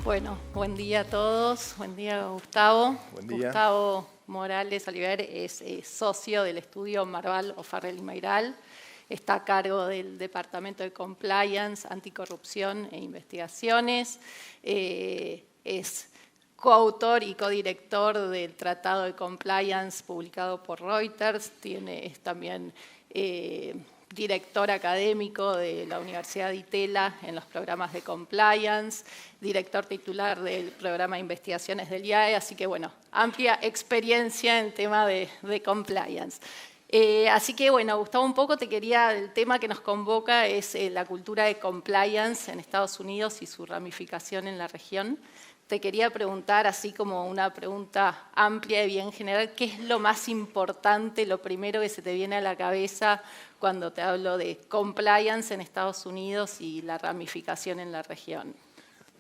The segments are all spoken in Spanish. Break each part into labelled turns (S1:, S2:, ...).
S1: Bueno, buen día a todos. Buen día, Gustavo.
S2: Buen día.
S1: Gustavo Morales Oliver es socio del estudio Marval O'Farrell y Mayral. Está a cargo del Departamento de Compliance, Anticorrupción e Investigaciones. Es coautor y codirector del Tratado de Compliance publicado por Reuters. Es también director académico de la Universidad de Itela en los programas de Compliance, director titular del programa de investigaciones del IAE, así que bueno, amplia experiencia en tema de Compliance. Así que bueno, Gustavo, un poco el tema que nos convoca es la cultura de Compliance en Estados Unidos y su ramificación en la región. Te quería preguntar, así como una pregunta amplia y bien general, ¿qué es lo más importante, lo primero que se te viene a la cabeza cuando te hablo de compliance en Estados Unidos y la ramificación en la región?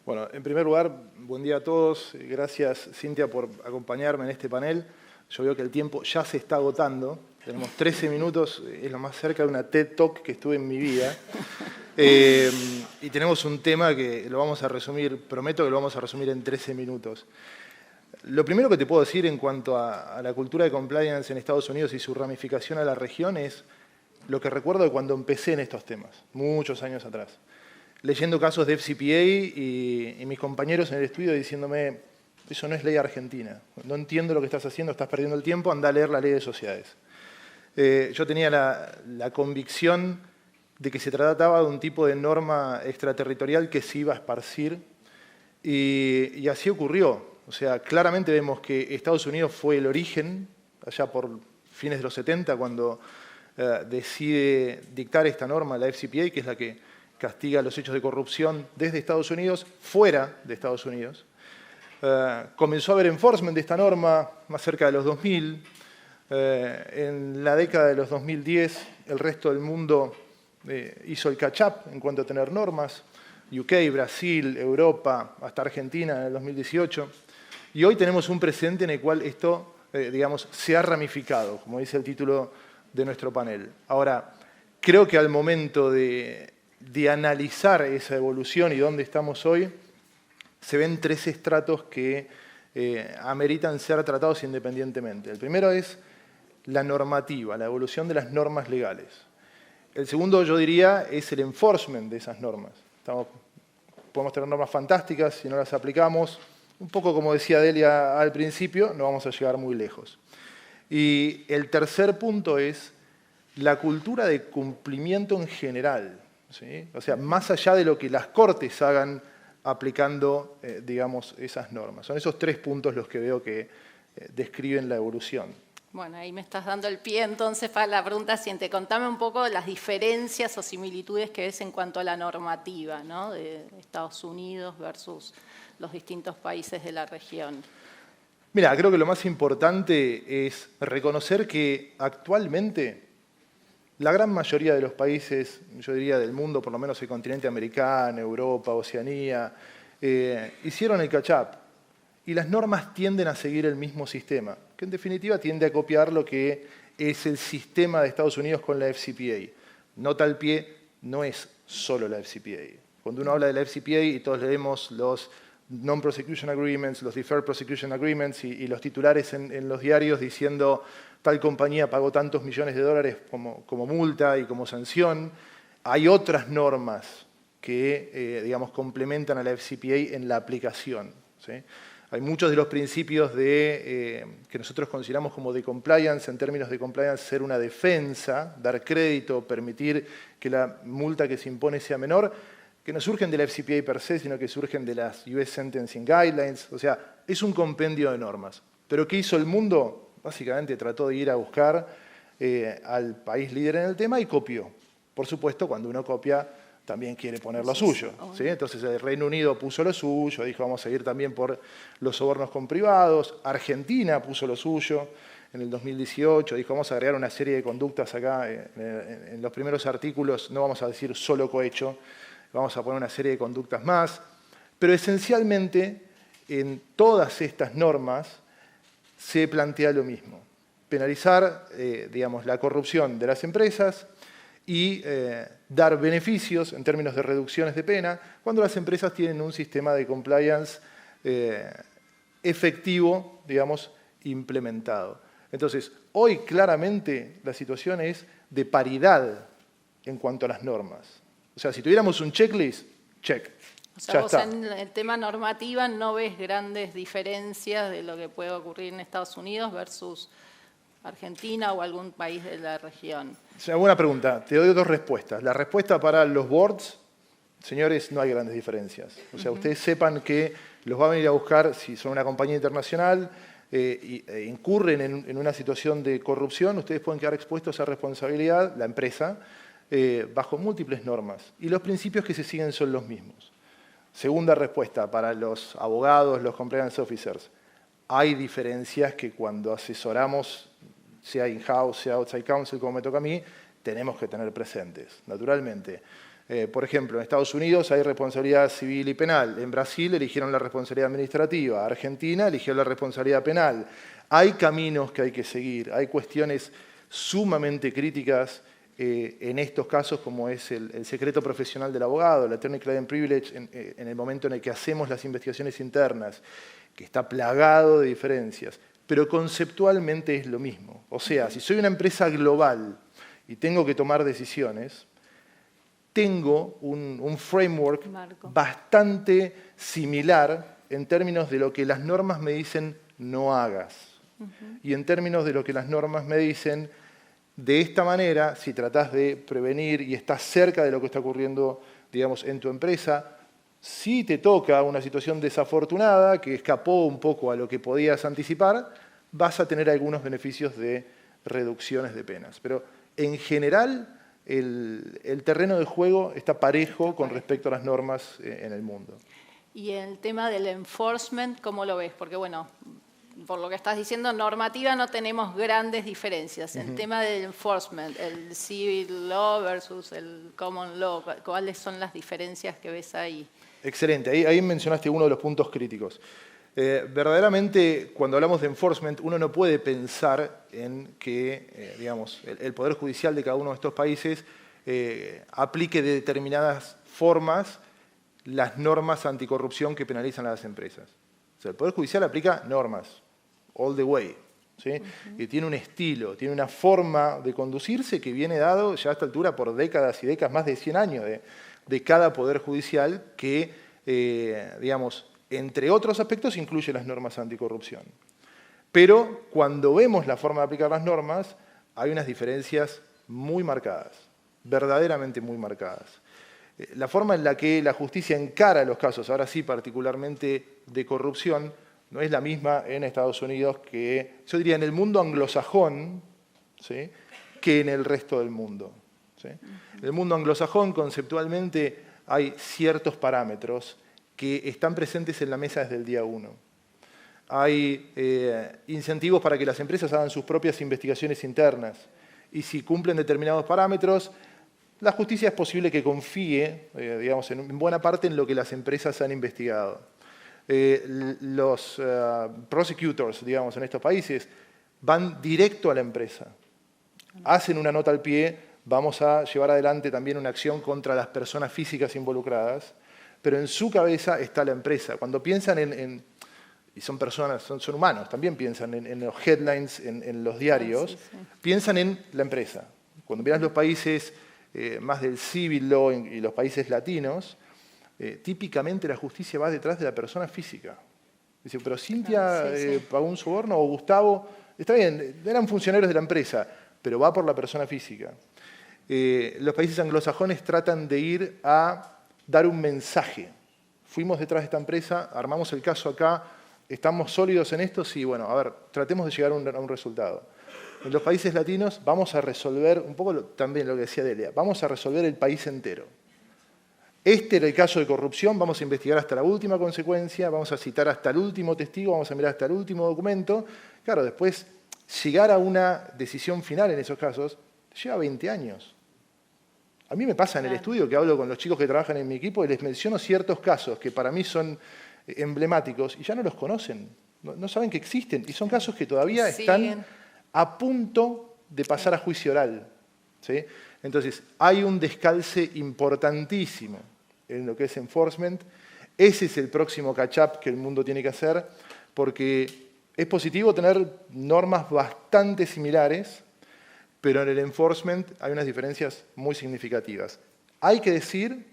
S2: Bueno, en primer lugar, buen día a todos. Gracias, Cintia, por acompañarme en este panel. Yo veo que el tiempo ya se está agotando. Tenemos 13 minutos, es lo más cerca de una TED Talk que estuve en mi vida. Y tenemos un tema que lo vamos a resumir, prometo que lo vamos a resumir en 13 minutos. Lo primero que te puedo decir en cuanto a la cultura de compliance en Estados Unidos y su ramificación a la región es lo que recuerdo de cuando empecé en estos temas, muchos años atrás. Leyendo casos de FCPA y mis compañeros en el estudio diciéndome, eso no es ley argentina, no entiendo lo que estás haciendo, estás perdiendo el tiempo, anda a leer la ley de sociedades. Yo tenía la convicción de que se trataba de un tipo de norma extraterritorial que se iba a esparcir y así ocurrió. O sea, claramente vemos que Estados Unidos fue el origen, allá por fines de los 70, cuando decide dictar esta norma, la FCPA, que es la que castiga los hechos de corrupción desde Estados Unidos, fuera de Estados Unidos. Comenzó a haber enforcement de esta norma más cerca de los 2000. En la década de los 2010, el resto del mundo hizo el catch-up en cuanto a tener normas. UK, Brasil, Europa, hasta Argentina en el 2018. Y hoy tenemos un presente en el cual esto, digamos, se ha ramificado, como dice el título de nuestro panel. Ahora, creo que al momento de analizar esa evolución y dónde estamos hoy, se ven tres estratos que ameritan ser tratados independientemente. El primero es la normativa, la evolución de las normas legales. El segundo, yo diría, es el enforcement de esas normas. Podemos tener normas fantásticas, si no las aplicamos, un poco como decía Delia al principio, no vamos a llegar muy lejos. Y el tercer punto es la cultura de cumplimiento en general, ¿sí? O sea, más allá de lo que las cortes hagan aplicando, digamos, esas normas. Son esos tres puntos los que veo que describen la evolución.
S1: Bueno, ahí me estás dando el pie entonces para la pregunta siguiente. Contame un poco las diferencias o similitudes que ves en cuanto a la normativa, ¿no?, de Estados Unidos versus los distintos países de la región.
S2: Mira, creo que lo más importante es reconocer que actualmente la gran mayoría de los países, yo diría del mundo, por lo menos el continente americano, Europa, Oceanía, hicieron el catch-up. Y las normas tienden a seguir el mismo sistema, que en definitiva tiende a copiar lo que es el sistema de Estados Unidos con la FCPA. Nota al pie, no es solo la FCPA. Cuando uno habla de la FCPA y todos leemos los Non-Prosecution Agreements, los Deferred Prosecution Agreements y los titulares en los diarios diciendo tal compañía pagó tantos millones de dólares como multa y como sanción, hay otras normas que, digamos, complementan a la FCPA en la aplicación, ¿sí? Hay muchos de los principios que nosotros consideramos como de compliance, en términos de compliance, ser una defensa, dar crédito, permitir que la multa que se impone sea menor, que no surgen de la FCPA per se, sino que surgen de las US Sentencing Guidelines. O sea, es un compendio de normas. Pero ¿qué hizo el mundo? Básicamente trató de ir a buscar al país líder en el tema y copió. Por supuesto, cuando uno copia, también quiere poner lo suyo, ¿sí? Entonces el Reino Unido puso lo suyo, dijo vamos a ir también por los sobornos con privados. Argentina puso lo suyo en el 2018, dijo vamos a agregar una serie de conductas acá. En los primeros artículos no vamos a decir solo cohecho, vamos a poner una serie de conductas más. Pero esencialmente en todas estas normas se plantea lo mismo. Penalizar, digamos, la corrupción de las empresas y dar beneficios en términos de reducciones de pena cuando las empresas tienen un sistema de compliance efectivo, digamos, implementado. Entonces, hoy claramente la situación es de paridad en cuanto a las normas. O sea, si tuviéramos un checklist, check.
S1: O sea, vos en el tema normativa no ves grandes diferencias de lo que puede ocurrir en Estados Unidos versus Argentina o algún país de la región.
S2: Es una buena pregunta. Te doy dos respuestas. La respuesta para los boards, señores, no hay grandes diferencias. O sea, ustedes sepan que los va a venir a buscar si son una compañía internacional e incurren en una situación de corrupción, ustedes pueden quedar expuestos a responsabilidad, la empresa, bajo múltiples normas. Y los principios que se siguen son los mismos. Segunda respuesta, para los abogados, los compliance officers. Hay diferencias que cuando asesoramos, sea in-house, sea outside counsel, como me toca a mí, tenemos que tener presentes, naturalmente. Por ejemplo, en Estados Unidos hay responsabilidad civil y penal. En Brasil eligieron la responsabilidad administrativa. Argentina eligió la responsabilidad penal. Hay caminos que hay que seguir. Hay cuestiones sumamente críticas en estos casos, como es el secreto profesional del abogado, el attorney-client privilege, en el momento en el que hacemos las investigaciones internas, que está plagado de diferencias. Pero conceptualmente es lo mismo. O sea, si soy una empresa global y tengo que tomar decisiones, tengo un framework bastante similar en términos de lo que las normas me dicen no hagas. Y en términos de lo que las normas me dicen, de esta manera, si tratás de prevenir y estás cerca de lo que está ocurriendo, digamos, en tu empresa, si te toca una situación desafortunada que escapó un poco a lo que podías anticipar, vas a tener algunos beneficios de reducciones de penas. Pero en general, el terreno de juego está parejo con respecto a las normas en el mundo.
S1: Y el tema del enforcement, ¿cómo lo ves? Porque, bueno, por lo que estás diciendo, normativa no tenemos grandes diferencias. El tema del enforcement, el civil law versus el common law, ¿cuáles son las diferencias que ves ahí?
S2: Excelente, ahí mencionaste uno de los puntos críticos. Verdaderamente, cuando hablamos de enforcement, uno no puede pensar en que digamos, el Poder Judicial de cada uno de estos países aplique de determinadas formas las normas anticorrupción que penalizan a las empresas. O sea, el Poder Judicial aplica normas, all the way, ¿sí? Y tiene un estilo, tiene una forma de conducirse que viene dado ya a esta altura por décadas y décadas, más de 100 años de cada Poder Judicial que, digamos, entre otros aspectos, incluye las normas anticorrupción. Pero cuando vemos la forma de aplicar las normas, hay unas diferencias muy marcadas, verdaderamente muy marcadas. La forma en la que la justicia encara los casos, ahora sí particularmente de corrupción, no es la misma en Estados Unidos que, yo diría, en el mundo anglosajón, ¿sí?, que en el resto del mundo, ¿sí? En el mundo anglosajón, conceptualmente, hay ciertos parámetros que están presentes en la mesa desde el día 1. Hay incentivos para que las empresas hagan sus propias investigaciones internas y si cumplen determinados parámetros, la justicia es posible que confíe, digamos, en buena parte en lo que las empresas han investigado. Los prosecutors, digamos, en estos países van directo a la empresa. Hacen una nota al pie, vamos a llevar adelante también una acción contra las personas físicas involucradas, pero en su cabeza está la empresa. Cuando piensan y son personas, son humanos, también piensan en los headlines, en los diarios, piensan en la empresa. Cuando miras los países más del civil law y los países latinos, típicamente la justicia va detrás de la persona física. Dice, pero Cintia pagó un soborno o Gustavo, está bien, eran funcionarios de la empresa, pero va por la persona física. Los países anglosajones tratan de ir a dar un mensaje. Fuimos detrás de esta empresa, armamos el caso acá, estamos sólidos en esto, sí, bueno, a ver, tratemos de llegar a un resultado. En los países latinos vamos a resolver, un poco también lo que decía Delia, vamos a resolver el país entero. Este era el caso de corrupción, vamos a investigar hasta la última consecuencia, vamos a citar hasta el último testigo, vamos a mirar hasta el último documento. Claro, después, llegar a una decisión final en esos casos, lleva 20 años. A mí me pasa en el estudio que hablo con los chicos que trabajan en mi equipo y les menciono ciertos casos que para mí son emblemáticos y ya no los conocen, no saben que existen. Y son casos que todavía están a punto de pasar a juicio oral, ¿sí? Entonces, hay un descalce importantísimo en lo que es enforcement. Ese es el próximo catch-up que el mundo tiene que hacer, porque es positivo tener normas bastante similares, pero en el enforcement hay unas diferencias muy significativas. Hay que decir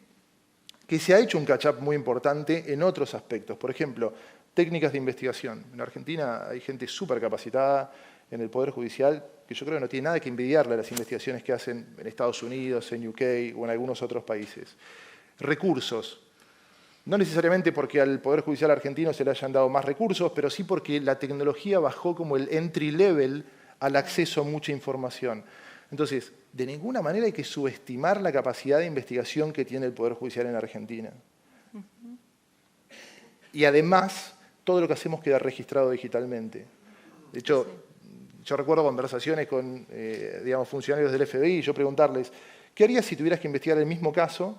S2: que se ha hecho un catch-up muy importante en otros aspectos. Por ejemplo, técnicas de investigación. En Argentina hay gente súper capacitada en el Poder Judicial que yo creo que no tiene nada que envidiarle a las investigaciones que hacen en Estados Unidos, en UK o en algunos otros países. Recursos. No necesariamente porque al Poder Judicial argentino se le hayan dado más recursos, pero sí porque la tecnología bajó como el entry level al acceso a mucha información. Entonces, de ninguna manera hay que subestimar la capacidad de investigación que tiene el Poder Judicial en Argentina. Y además, todo lo que hacemos queda registrado digitalmente. De hecho, yo recuerdo conversaciones con funcionarios del FBI y yo preguntarles, ¿qué harías si tuvieras que investigar el mismo caso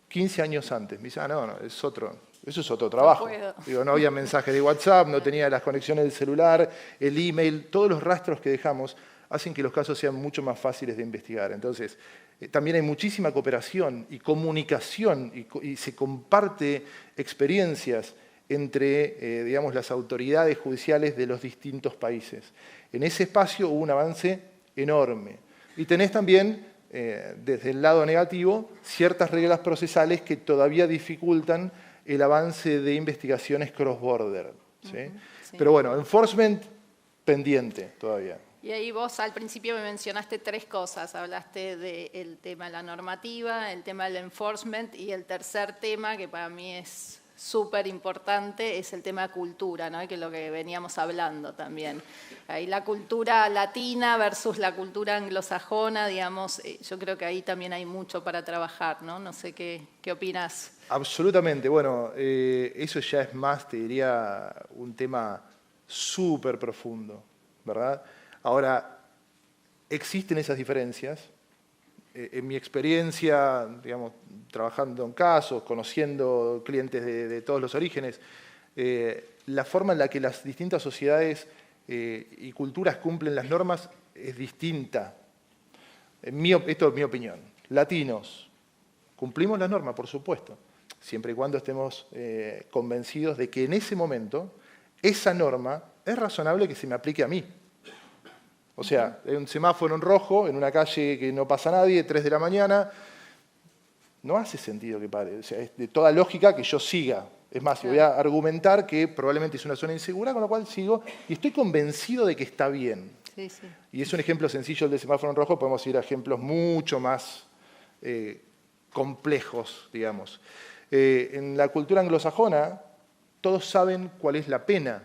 S2: 15 años antes? Me dice, no, eso es otro trabajo. Digo, no había mensajes de WhatsApp, no tenía las conexiones del celular, el email, todos los rastros que dejamos hacen que los casos sean mucho más fáciles de investigar. Entonces, también hay muchísima cooperación y comunicación y se comparte experiencias entre las autoridades judiciales de los distintos países. En ese espacio hubo un avance enorme. Y tenés también, desde el lado negativo, ciertas reglas procesales que todavía dificultan el avance de investigaciones cross-border. ¿Sí?
S1: Sí.
S2: Pero bueno, enforcement pendiente todavía.
S1: Y ahí vos al principio me mencionaste 3 cosas. Hablaste del tema de la normativa, el tema del enforcement y el tercer tema que para mí es súper importante es el tema de cultura, ¿no? Que es lo que veníamos hablando también. Ahí la cultura latina versus la cultura anglosajona, digamos, yo creo que ahí también hay mucho para trabajar, ¿no? No sé qué opinas.
S2: Absolutamente. Bueno, eso ya es más, te diría, un tema súper profundo, ¿verdad? Ahora, existen esas diferencias. En mi experiencia, trabajando en casos, conociendo clientes de todos los orígenes, la forma en la que las distintas sociedades y culturas cumplen las normas es distinta. Esto es mi opinión. Latinos, cumplimos las normas, por supuesto, siempre y cuando estemos convencidos de que en ese momento esa norma es razonable que se me aplique a mí. O sea, hay un semáforo en rojo, en una calle que no pasa nadie, 3 de la mañana, no hace sentido que pare. O sea, es de toda lógica que yo siga. Es más, voy a argumentar que probablemente es una zona insegura, con lo cual sigo y estoy convencido de que está bien.
S1: Sí, sí.
S2: Y es un ejemplo sencillo el de semáforo en rojo, podemos ir a ejemplos mucho más complejos, digamos. En la cultura anglosajona, todos saben cuál es la pena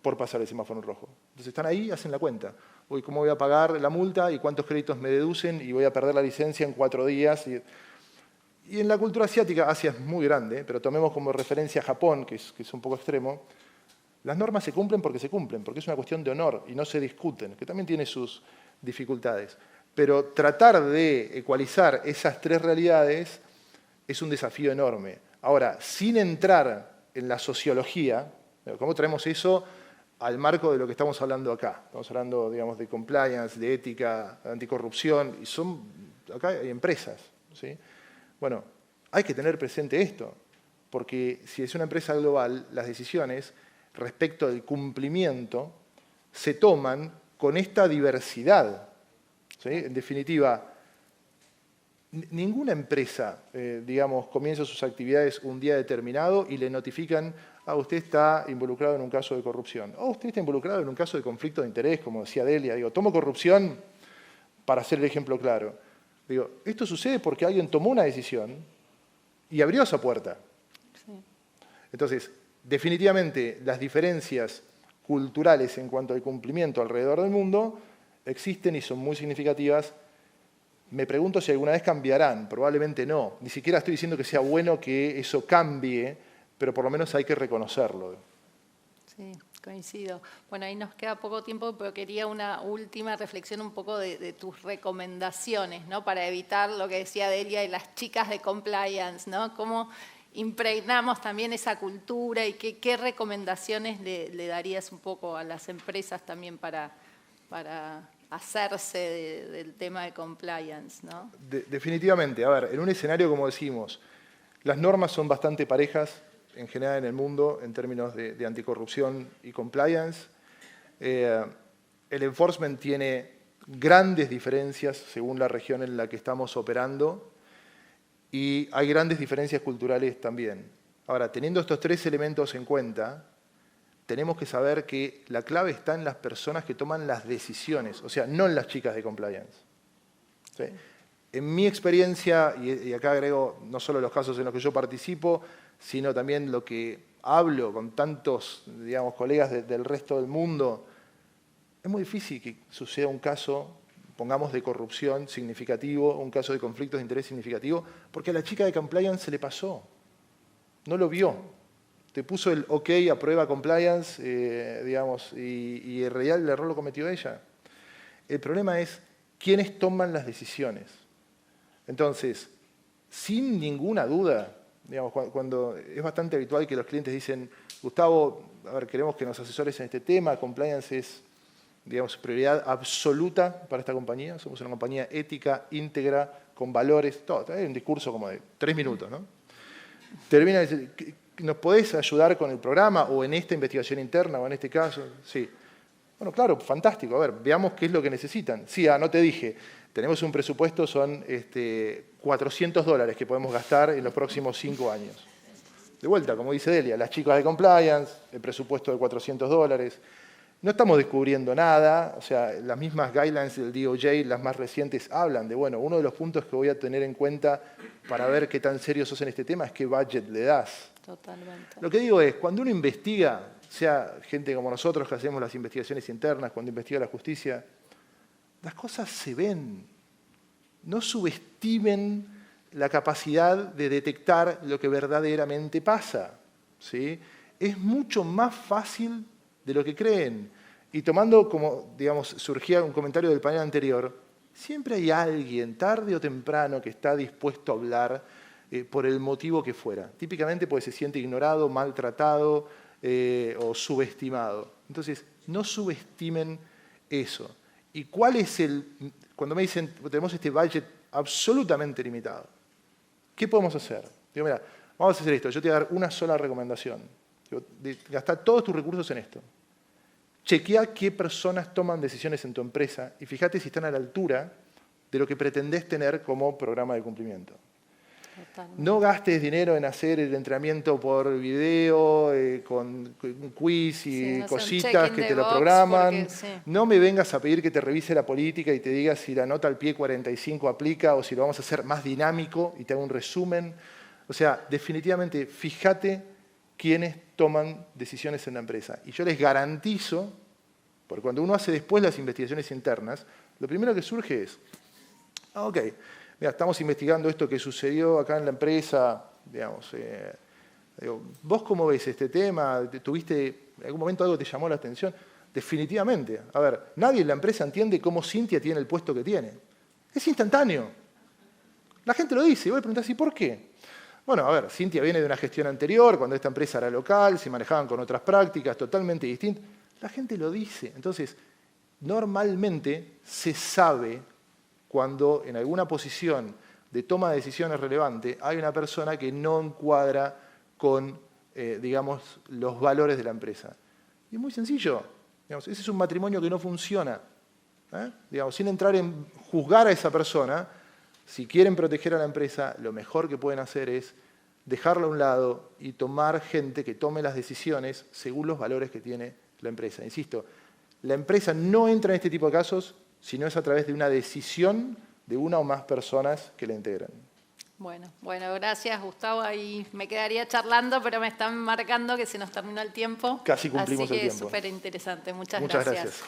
S2: por pasar el semáforo en rojo. Entonces están ahí y hacen la cuenta. Uy, ¿cómo voy a pagar la multa y cuántos créditos me deducen y voy a perder la licencia en 4 días? Y en la cultura asiática, Asia es muy grande, pero tomemos como referencia a Japón, que es un poco extremo, las normas se cumplen, porque es una cuestión de honor y no se discuten, que también tiene sus dificultades. Pero tratar de ecualizar esas 3 realidades es un desafío enorme. Ahora, sin entrar en la sociología, ¿cómo traemos eso al marco de lo que estamos hablando acá? Estamos hablando, de compliance, de ética, de anticorrupción, y acá hay empresas, ¿sí? Bueno, hay que tener presente esto, porque si es una empresa global, las decisiones respecto del cumplimiento se toman con esta diversidad, ¿sí? En definitiva, ninguna empresa, comienza sus actividades un día determinado y le notifican: usted está involucrado en un caso de corrupción. Usted está involucrado en un caso de conflicto de interés, como decía Delia. Tomo corrupción para hacer el ejemplo claro. Esto sucede porque alguien tomó una decisión y abrió esa puerta. Sí. Entonces, definitivamente, las diferencias culturales en cuanto al cumplimiento alrededor del mundo existen y son muy significativas. Me pregunto si alguna vez cambiarán. Probablemente no. Ni siquiera estoy diciendo que sea bueno que eso cambie, pero por lo menos hay que reconocerlo.
S1: Sí, coincido. Bueno, ahí nos queda poco tiempo, pero quería una última reflexión un poco de tus recomendaciones, ¿no? Para evitar lo que decía Delia y las chicas de compliance, ¿no? Cómo impregnamos también esa cultura y qué recomendaciones le darías un poco a las empresas también para hacerse del tema de compliance, ¿no?
S2: Definitivamente. A ver, en un escenario, como decimos, las normas son bastante parejas en general en el mundo en términos de anticorrupción y compliance. El enforcement tiene grandes diferencias según la región en la que estamos operando y hay grandes diferencias culturales también. Ahora, teniendo estos tres elementos en cuenta, tenemos que saber que la clave está en las personas que toman las decisiones, o sea, no en las chicas de compliance. ¿Sí? En mi experiencia, y acá agrego no solo los casos en los que yo participo, sino también lo que hablo con tantos, digamos, colegas del resto del mundo, es muy difícil que suceda un caso, pongamos, de corrupción significativo, un caso de conflictos de interés significativo, porque a la chica de compliance se le pasó, no lo vio. Te puso el OK, aprueba compliance, digamos, y en realidad el error lo cometió ella. El problema es quiénes toman las decisiones. Entonces, sin ninguna duda, digamos, cuando es bastante habitual que los clientes dicen, Gustavo, a ver, queremos que nos asesores en este tema, compliance es, digamos, prioridad absoluta para esta compañía, somos una compañía ética, íntegra, con valores, todo, hay un discurso como de 3 minutos, ¿no? Termina de decir, ¿nos podés ayudar con el programa o en esta investigación interna o en este caso? Sí. Bueno, claro, fantástico. A ver, veamos qué es lo que necesitan. Sí, no te dije, tenemos un presupuesto, son $400 que podemos gastar en los próximos 5 años. De vuelta, como dice Delia, las chicas de compliance, el presupuesto de $400. No estamos descubriendo nada, o sea, las mismas guidelines del DOJ, las más recientes, hablan de, bueno, uno de los puntos que voy a tener en cuenta para ver qué tan serio sos en este tema es qué budget le das.
S1: Totalmente.
S2: Lo que digo es, cuando uno investiga, sea gente como nosotros que hacemos las investigaciones internas, cuando investiga la justicia, las cosas se ven. No subestimen la capacidad de detectar lo que verdaderamente pasa, ¿sí? Es mucho más fácil de lo que creen. Y tomando como, digamos, surgía un comentario del panel anterior, siempre hay alguien, tarde o temprano, que está dispuesto a hablar por el motivo que fuera. Típicamente porque se siente ignorado, maltratado o subestimado. Entonces, no subestimen eso. ¿Y cuál es cuando me dicen, tenemos este budget absolutamente limitado, ¿qué podemos hacer? Digo, mira, vamos a hacer esto, yo te voy a dar una sola recomendación. Gastar todos tus recursos en esto. Chequea qué personas toman decisiones en tu empresa y fíjate si están a la altura de lo que pretendés tener como programa de cumplimiento. Totalmente. No gastes dinero en hacer el entrenamiento por video, con quiz y cositas que te lo programan. Porque, sí. No me vengas a pedir que te revise la política y te diga si la nota al pie 45 aplica o si lo vamos a hacer más dinámico y te hago un resumen. O sea, definitivamente, fíjate quiénes toman decisiones en la empresa. Y yo les garantizo, porque cuando uno hace después las investigaciones internas, lo primero que surge es, ok, mira, estamos investigando esto que sucedió acá en la empresa, digamos, digo, ¿vos cómo ves este tema? ¿Tuviste en algún momento algo que te llamó la atención? Definitivamente. A ver, nadie en la empresa entiende cómo Cintia tiene el puesto que tiene. Es instantáneo. La gente lo dice, y vos le preguntás, ¿y por qué? Bueno, a ver, Cintia viene de una gestión anterior, cuando esta empresa era local, se manejaban con otras prácticas totalmente distintas. La gente lo dice. Entonces, normalmente se sabe cuando en alguna posición de toma de decisiones relevante hay una persona que no encuadra con, digamos, los valores de la empresa. Y es muy sencillo. Digamos, ese es un matrimonio que no funciona. Digamos, sin entrar en juzgar a esa persona, si quieren proteger a la empresa, lo mejor que pueden hacer es dejarla a un lado y tomar gente que tome las decisiones según los valores que tiene la empresa. Insisto, la empresa no entra en este tipo de casos si no es a través de una decisión de una o más personas que la integran.
S1: Bueno, gracias Gustavo. Ahí me quedaría charlando, pero me están marcando que se nos terminó el tiempo.
S2: Casi cumplimos el tiempo.
S1: Así que súper interesante. Muchas
S2: gracias.